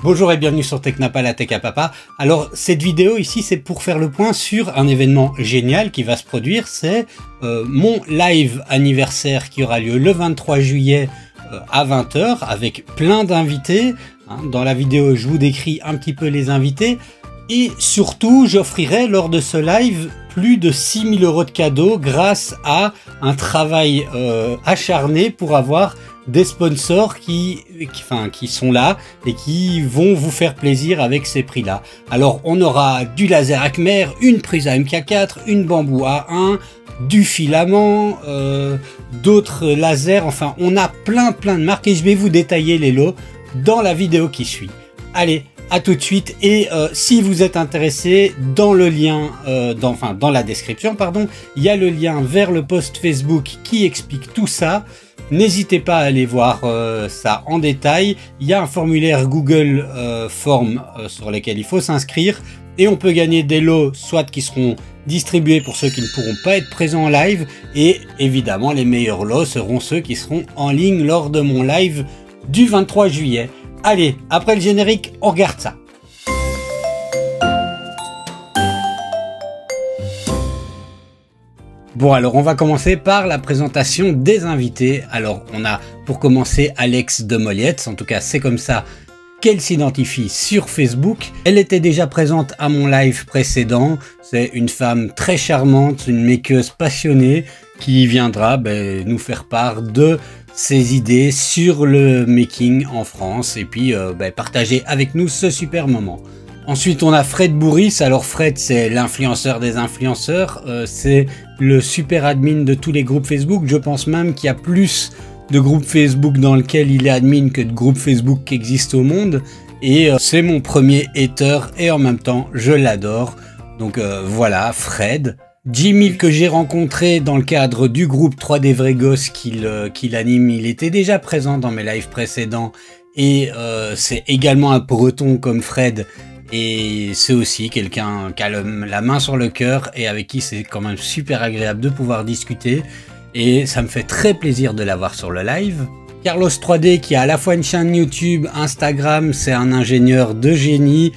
Bonjour et bienvenue sur Technapa, la Tech à Papa. Alors cette vidéo ici c'est pour faire le point sur un événement génial qui va se produire. C'est mon live anniversaire qui aura lieu le 23 juillet à 20 h avec plein d'invités. Dans la vidéo je vous décris un petit peu les invités. Et surtout j'offrirai lors de ce live plus de 6 000 € de cadeaux grâce à un travail acharné pour avoir des sponsors qui sont là et qui vont vous faire plaisir avec ces prix là. Alors on aura du laser Acmer, une Prusa MK4, une Bamboo A1, du filament, d'autres lasers, enfin on a plein de marques et je vais vous détailler les lots dans la vidéo qui suit. Allez, à tout de suite. Et si vous êtes intéressé, dans le lien, dans la description pardon, il y a le lien vers le post Facebook qui explique tout ça. N'hésitez pas à aller voir ça en détail. Il y a un formulaire Google Form sur lequel il faut s'inscrire et on peut gagner des lots soit qui seront distribués pour ceux qui ne pourront pas être présents en live et évidemment les meilleurs lots seront ceux qui seront en ligne lors de mon live du 23 juillet. Allez, après le générique, on regarde ça. Bon, alors on va commencer par la présentation des invités. Alors on a pour commencer Alex de Moliette, en tout cas c'est comme ça qu'elle s'identifie sur Facebook. Elle était déjà présente à mon live précédent. C'est une femme très charmante, une makeuse passionnée qui viendra nous faire part de ses idées sur le making en France et puis partager avec nous ce super moment. Ensuite on a Fred Bourris. Alors Fred c'est l'influenceur des influenceurs, c'est le super admin de tous les groupes Facebook. Je pense même qu'il y a plus de groupes Facebook dans lesquels il est admin que de groupes Facebook qui existent au monde. Et c'est mon premier hater et en même temps je l'adore. Donc voilà Fred. Jimmy que j'ai rencontré dans le cadre du groupe 3D Vrai Gosse qu'il anime, il était déjà présent dans mes lives précédents et c'est également un breton comme Fred et c'est aussi quelqu'un qui a la main sur le cœur et avec qui c'est quand même super agréable de pouvoir discuter et ça me fait très plaisir de l'avoir sur le live. Carlos 3D qui a à la fois une chaîne YouTube, Instagram, c'est un ingénieur de génie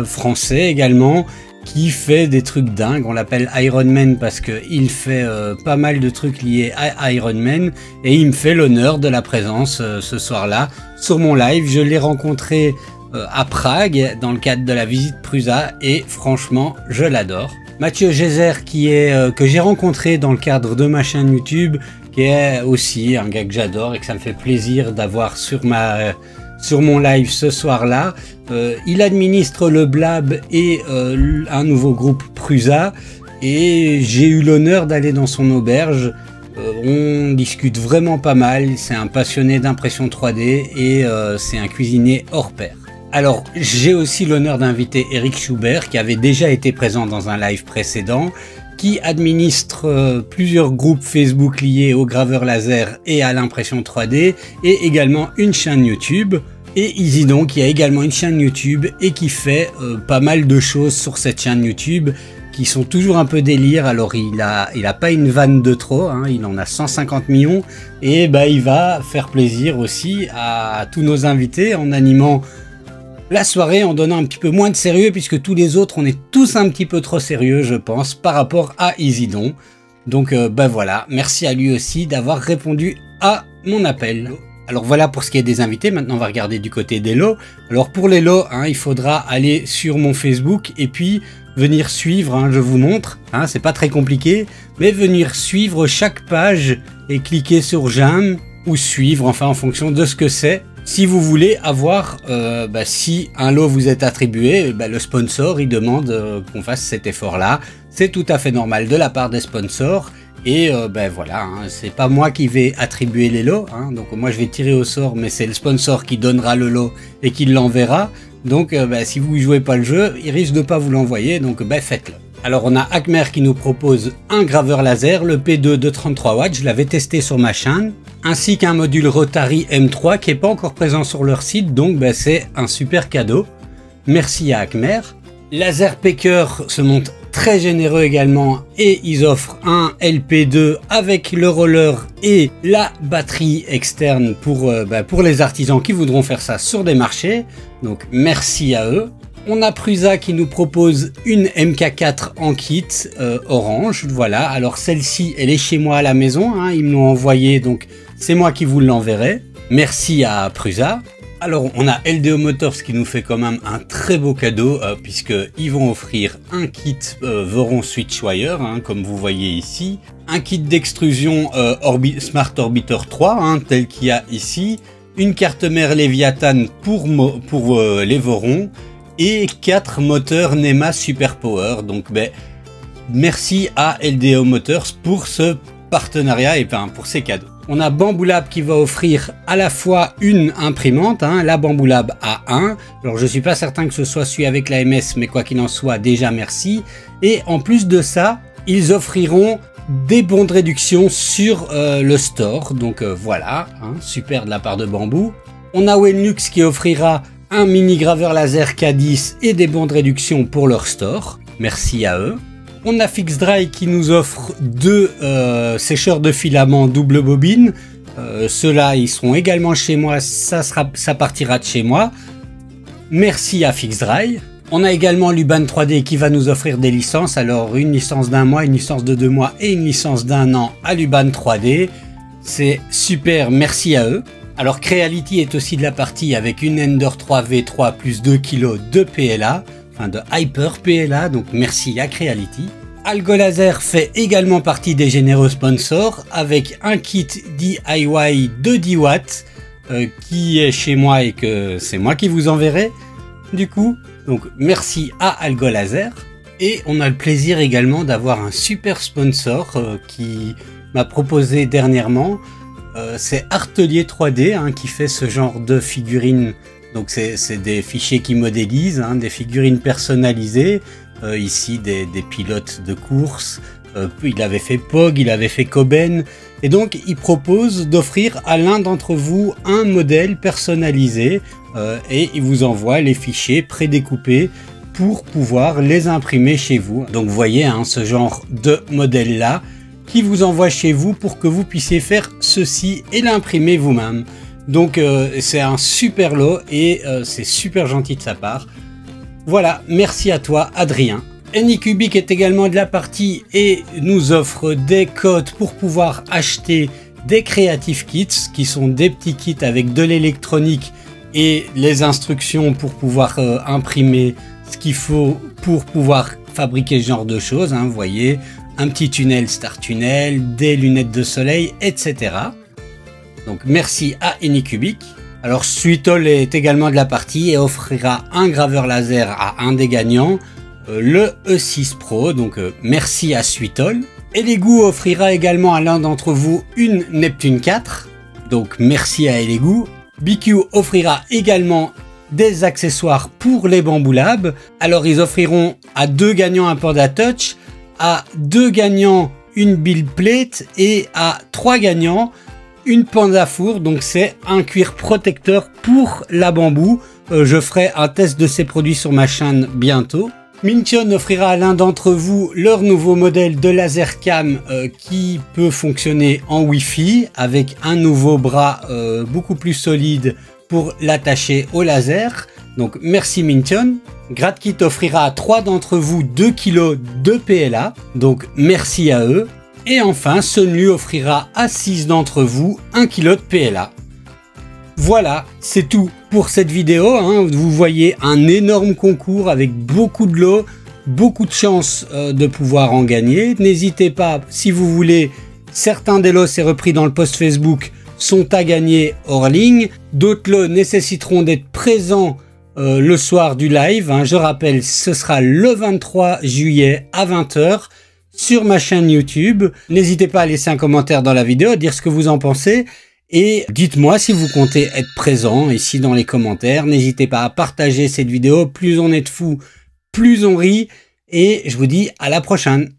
français également, qui fait des trucs dingues. On l'appelle Iron Man parce que il fait pas mal de trucs liés à Iron Man et il me fait l'honneur de la présence ce soir-là sur mon live. Je l'ai rencontré à Prague dans le cadre de la visite Prusa et franchement je l'adore. Mathieu Gézer que j'ai rencontré dans le cadre de ma chaîne YouTube, qui est aussi un gars que j'adore et que ça me fait plaisir d'avoir sur mon live ce soir-là. Il administre le Blab et un nouveau groupe Prusa et j'ai eu l'honneur d'aller dans son auberge. On discute vraiment pas mal, c'est un passionné d'impression 3D et c'est un cuisinier hors pair. Alors j'ai aussi l'honneur d'inviter Eric Schubert qui avait déjà été présent dans un live précédent, qui administre plusieurs groupes Facebook liés au graveur laser et à l'impression 3D et également une chaîne YouTube. Et Isidon qui a également une chaîne YouTube et qui fait pas mal de choses sur cette chaîne YouTube qui sont toujours un peu délire. Alors il a pas une vanne de trop, hein, il en a 150 millions et il va faire plaisir aussi à tous nos invités en animant la soirée, en donnant un petit peu moins de sérieux puisque tous les autres on est tous un petit peu trop sérieux je pense par rapport à Isidon. Donc voilà, merci à lui aussi d'avoir répondu à mon appel. Alors voilà pour ce qui est des invités, maintenant on va regarder du côté des lots. Alors pour les lots, il faudra aller sur mon Facebook et puis venir suivre, je vous montre, c'est pas très compliqué, mais venir suivre chaque page et cliquer sur j'aime ou suivre, enfin en fonction de ce que c'est. Si vous voulez avoir, si un lot vous est attribué, le sponsor il demande qu'on fasse cet effort là, c'est tout à fait normal de la part des sponsors. Et voilà, c'est pas moi qui vais attribuer les lots, donc moi je vais tirer au sort, mais c'est le sponsor qui donnera le lot et qui l'enverra. Donc si vous ne jouez pas le jeu, il risque de pas vous l'envoyer, donc faites-le. Alors on a Acmer qui nous propose un graveur laser, le P2 de 33 watts, je l'avais testé sur ma chaîne, ainsi qu'un module Rotary M3 qui n'est pas encore présent sur leur site, donc c'est un super cadeau. Merci à Acmer. Laser Pecker se monte très généreux également et ils offrent un LP2 avec le roller et la batterie externe pour les artisans qui voudront faire ça sur des marchés. Donc merci à eux. On a Prusa qui nous propose une MK4 en kit orange. Voilà, alors celle-ci elle est chez moi à la maison, hein. Ils me l'ont envoyé, donc c'est moi qui vous l'enverrai. Merci à Prusa. Alors on a LDO Motors qui nous fait quand même un très beau cadeau puisqu'ils vont offrir un kit Voron Switchwire, hein, comme vous voyez ici. Un kit d'extrusion Smart Orbiter 3, hein, tel qu'il y a ici. Une carte mère Leviathan pour les Vorons. Et 4 moteurs NEMA Super Power. Donc merci à LDO Motors pour ce partenariat et pour ces cadeaux. On a Bamboo Lab qui va offrir à la fois une imprimante, hein, la Bamboo Lab A1. Alors je suis pas certain que ce soit celui avec la MS, mais quoi qu'il en soit, déjà merci. Et en plus de ça, ils offriront des bons de réduction sur le store. Donc voilà, hein, super de la part de Bamboo. On a Wenlux qui offrira un mini graveur laser K10 et des bons de réduction pour leur store. Merci à eux. On a Fixdry qui nous offre 2 sécheurs de filaments double bobine. Ceux-là, ils seront également chez moi. Ça partira de chez moi. Merci à Fixdry. On a également Luban 3D qui va nous offrir des licences. Alors une licence d'1 mois, une licence de 2 mois et une licence d'1 an à Luban 3D. C'est super, merci à eux. Alors Creality est aussi de la partie avec une Ender 3 V3 plus 2 kg de PLA, enfin de Hyper PLA, donc merci à Creality. Algo Laser fait également partie des généreux sponsors avec un kit DIY de 10 watts qui est chez moi et que c'est moi qui vous enverrai du coup. Donc merci à Algo Laser. Et on a le plaisir également d'avoir un super sponsor qui m'a proposé dernièrement. C'est Artelier 3D hein, qui fait ce genre de figurines. Donc c'est des fichiers qui modélisent, hein, des figurines personnalisées. Ici des pilotes de course. Il avait fait Pog, il avait fait Coben. Et donc il propose d'offrir à l'un d'entre vous un modèle personnalisé et il vous envoie les fichiers prédécoupés pour pouvoir les imprimer chez vous. Donc vous voyez hein, ce genre de modèle là qui vous envoie chez vous pour que vous puissiez faire ceci et l'imprimer vous-même. Donc c'est un super lot et c'est super gentil de sa part. Voilà, merci à toi Adrien. Anycubic est également de la partie et nous offre des codes pour pouvoir acheter des Creative Kits qui sont des petits kits avec de l'électronique et les instructions pour pouvoir imprimer ce qu'il faut pour pouvoir fabriquer ce genre de choses, hein, vous voyez. Un petit tunnel Star Tunnel, des lunettes de soleil, etc. Donc merci à Anycubic. Alors Sweetol est également de la partie et offrira un graveur laser à un des gagnants, le E6 Pro. Donc merci à Sweetol. Elegoo offrira également à l'un d'entre vous une Neptune 4. Donc merci à Elegoo. BQ offrira également des accessoires pour les Bamboo Lab. Alors ils offriront à 2 gagnants un Panda Touch, à 2 gagnants une build plate et à 3 gagnants une Panda Four. Donc c'est un cuir protecteur pour la bambou. Je ferai un test de ces produits sur ma chaîne bientôt. Mintion offrira à l'un d'entre vous leur nouveau modèle de laser cam qui peut fonctionner en Wi-Fi avec un nouveau bras beaucoup plus solide pour l'attacher au laser. Donc merci Mintion. GradKit offrira à 3 d'entre vous 2 kg de PLA, donc merci à eux. Et enfin, Sunlu offrira à 6 d'entre vous 1 kg de PLA. Voilà, c'est tout pour cette vidéo, hein. Vous voyez un énorme concours avec beaucoup de lots, beaucoup de chances de pouvoir en gagner. N'hésitez pas, si vous voulez, certains des lots, c'est repris dans le post Facebook, sont à gagner hors ligne. D'autres lots nécessiteront d'être présents le soir du live, hein. Je rappelle, ce sera le 23 juillet à 20 h sur ma chaîne YouTube. N'hésitez pas à laisser un commentaire dans la vidéo, à dire ce que vous en pensez. Et dites-moi si vous comptez être présent ici dans les commentaires. N'hésitez pas à partager cette vidéo. Plus on est de fous, plus on rit. Et je vous dis à la prochaine.